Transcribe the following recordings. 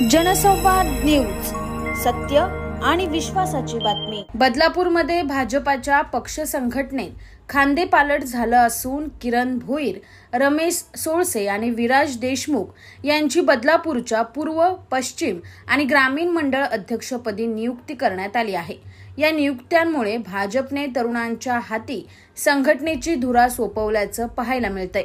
जनसंवाद न्यूज, सत्य आणि विश्वासाची बातमी। बदलापूरमध्ये भाजपाच्या पक्ष संघटनेत खांदेपालट झालं असून किरण भोईर, रमेश सोळसे आणि विराज देशमुख यांची बदलापूरच्या पूर्व, पश्चिम आणि ग्रामीण मंडळ अध्यक्षपदी नियुक्ती करण्यात आली आहे। या नियुक्त्यांमुळे भाजपने तरुणांच्या हाती संघटनेची धुरा सोपवल्याचं पाहायला मिळतंय।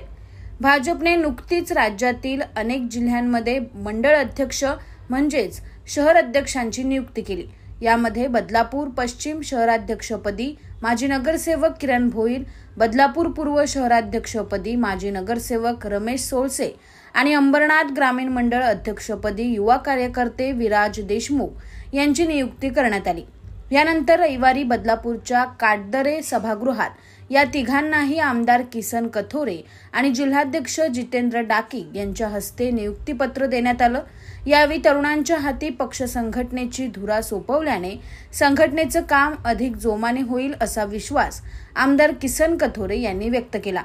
भाजपने नुकतीच राज्यातील अनेक जिल्ह्यांमध्ये मंडळ अध्यक्ष म्हणजेच शहर अध्यक्षांची नियुक्ती केली। यामध्ये बदलापूर पश्चिम शहराध्यक्षपदी माजी नगरसेवक किरण भोईर, बदलापूर पूर्व शहराध्यक्षपदी माजी नगरसेवक रमेश सोळसे आणि अंबरनाथ ग्रामीण मंडळ अध्यक्षपदी युवा कार्यकर्ते विराज देशमुख यांची नियुक्ती करण्यात आली। यानंतर रविवारी बदलापूरच्या काटदरे सभागृहात या तिघांनाही आमदार किसन कथोरे आणि जिल्हाध्यक्ष जितेंद्र डाकी यांच्या हस्ते नियुक्तीपत्र देण्यात आलं। यावेळी तरुणांच्या हाती पक्ष संघटनेची धुरा सोपवल्याने संघटनेचं काम अधिक जोमाने होईल असा विश्वास आमदार किसन कथोरे यांनी व्यक्त केला।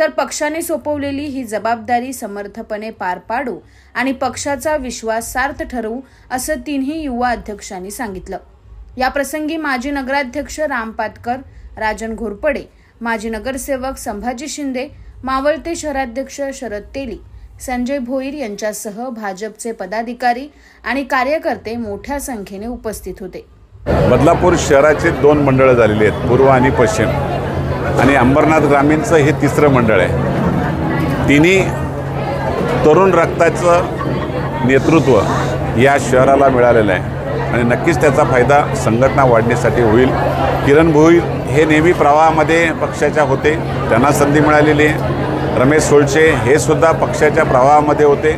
तर पक्षाने सोपवलेली ही जबाबदारी समर्थपणे पार पाडू आणि पक्षाचा विश्वास सार्थ ठरवू असं तिन्ही युवा अध्यक्षांनी सांगितलं। या प्रसंगी माजी नगराध्यक्ष राम पातकर, राजन घोरपडे, माजी नगरसेवक संभाजी शिंदे, मावळते शहराध्यक्ष शरद तेली, संजय भोईर यांच्यासह भाजपचे पदाधिकारी आणि कार्यकर्ते मोठ्या संख्येने उपस्थित होते। बदलापूर शहराचे 2 मंडळ झालेली आहेत, पूर्व आणि पश्चिम, आणि अंबरनाथ ग्रामीणचं हे 3रं मंडळ आहे। तिन्ही तरुण रक्ताचं नेतृत्व या शहराला मिळालेलं आहे आणि नक्कीच त्याचा फायदा संघटना वाढण्यासाठी होईल। किरण भोईर हे नेहमी प्रवाहामध्ये पक्षाच्या होते, त्यांना संधी मिळालेली आहे। रमेश सोळसे हे सुद्धा पक्षाच्या प्रवाहामध्ये होते,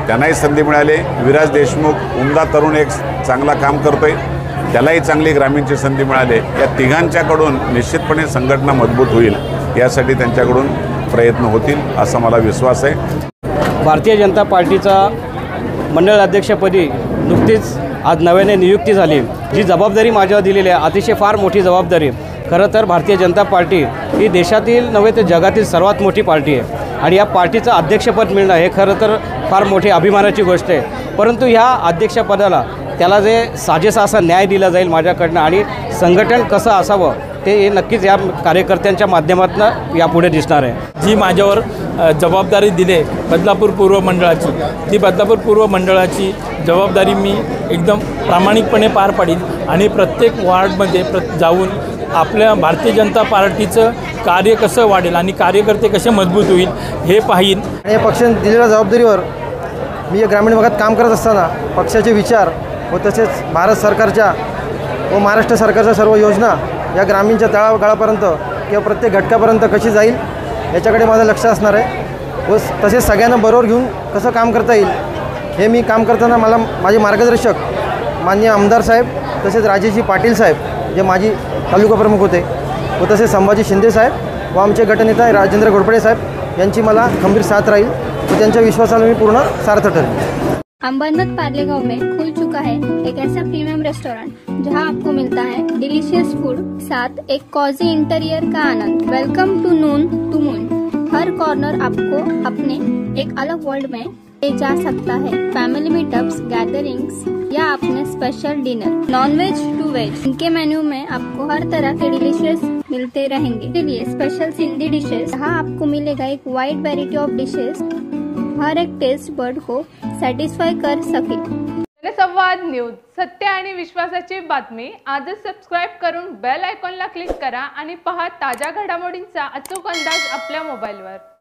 त्यांनाही संधी मिळाली। विराज देशमुख उमदा तरुण, एक चांगला काम करतोय, त्यालाही चांगली ग्रामीणची संधी मिळाली। या तिघांच्याकडून निश्चितपणे संघटना मजबूत होईल, यासाठी त्यांच्याकडून प्रयत्न होतील असा मला विश्वास आहे। भारतीय जनता पार्टीचा मंडळ अध्यक्षपदी नुकतीच आज नव्याने नियुक्ती झाली। जी जबाबदारी माझ्यावर दिलेली आहे, अतिशय फार मोठी जबाबदारी। खरं तर भारतीय जनता पार्टी ही देशातील नव्हे तर जगातील सर्वात मोठी पार्टी आहे आणि या पार्टीचं अध्यक्षपद मिळणं हे खरं तर फार मोठी अभिमानाची गोष्ट आहे। परंतु ह्या अध्यक्षपदाला त्याला जे साजेसा असा न्याय दिला जाईल माझ्याकडनं आणि संघटन कसं असावं ते नक्कीच या कार्यकर्त्यांच्या माध्यमातून यापुढे दिसणार आहे। जी माझ्यावर जबाबदारी दिली बदलापूर पूर्व मंडळाची, ती बदलापूर पूर्व मंडळाची जबाबदारी मी एकदम प्रामाणिकपणे पार पाडीन आणि प्रत्येक वार्डमध्ये जाऊन आपल्या भारतीय जनता पार्टीचं कार्य कसं वाढेल आणि कार्यकर्ते कसे मजबूत होईल हे पाहीन। आणि या पक्षाने दिलेल्या जबाबदारीवर मी या ग्रामीण भागात काम करत असताना पक्षाचे विचार व तसेच भारत सरकारच्या व महाराष्ट्र सरकारच्या सर्व योजना या ग्रामीणच्या तळागाळापर्यंत किंवा प्रत्येक घटकापर्यंत कशी जाईल याच्याकडे माझं लक्ष असणार आहे व तसेच सगळ्यांना बरोबर घेऊन कसं काम करता येईल हे मी काम करताना मला माझे मार्गदर्शक माननीय आमदार साहेब, तसेच राजेशजी पाटील साहेब जे माजी तालुका प्रमुख होते व तसेच संभाजी शिंदे साहेब व आमचे गटनेता राजेंद्र घोरपडे साहेब यांची मला खंबीर साथ राहील व त्यांच्या विश्वासाला मी पूर्ण सार्थ ठरेल। अंबरनाथ पार्ले गांव में खुल चुका है एक ऐसा प्रीमियम रेस्टोरेंट जहां आपको मिलता है डिलीशियस फूड, साथ एक कॉजी इंटीरियर का आनंद। Welcome to noon to moon. हर कॉर्नर आपको अपने एक अलग वर्ल्ड में ले जा सकता है। फैमिली मीटअप्स, गैदरिंग्स या अपने special dinner, non veg to veg, इनके मेन्यू में आपको हर तरह के डिलीशियस मिलते रहेंगे। इसलिए स्पेशल सिंधी डिशेस, जहाँ आपको मिलेगा एक वाइड वेराइटी ऑफ डिशेस, हर एक टेस्ट बर्ड को सॅटिस्फाय कर सके। जनसंवाद न्यूज, सत्य आणि विश्वासाची बातमी। आजच सबस्क्राइब करून बेल आयकॉनला क्लिक करा आणि पहा ताज्या घडामोडींचा अचूक अंदाज आपल्या मोबाईलवर।